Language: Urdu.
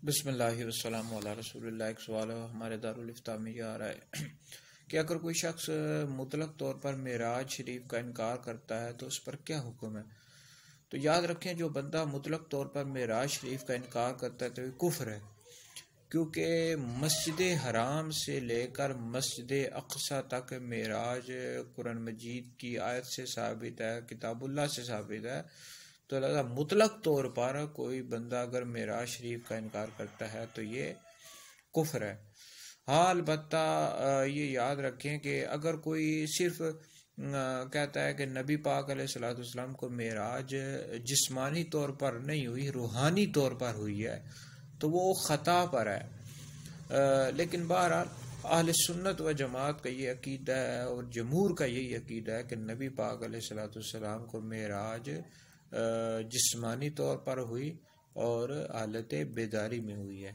بسم اللہ والسلام علی رسول اللہ۔ ایک سوال ہمارے دارالفتاء میں یہ آ رہا ہے کہ اگر کوئی شخص مطلق طور پر معراج شریف کا انکار کرتا ہے تو اس پر کیا حکم ہے؟ تو یاد رکھیں، جو بندہ مطلق طور پر معراج شریف کا انکار کرتا ہے تو یہ کفر ہے، کیونکہ مسجد حرام سے لے کر مسجد اقصی تک معراج قرآن مجید کی آیت سے ثابت ہے، کتاب اللہ سے ثابت ہے۔ تو لہذا مطلق طور پر کوئی بندہ اگر معراج شریف کا انکار کرتا ہے تو یہ کفر ہے۔ ہاں، البتہ یہ یاد رکھیں کہ اگر کوئی صرف کہتا ہے کہ نبی پاک علیہ الصلوۃ والسلام کو معراج جسمانی طور پر نہیں ہوئی، روحانی طور پر ہوئی ہے، تو وہ خطا پر ہے۔ لیکن بہرحال اہل سنت و جماعت کا یہ عقیدہ ہے اور جمہور کا یہی عقیدہ ہے کہ نبی پاک علیہ الصلوۃ والسلام کو معراج جسمانی طور پر ہوئی اور حالت بیداری میں ہوئی ہے۔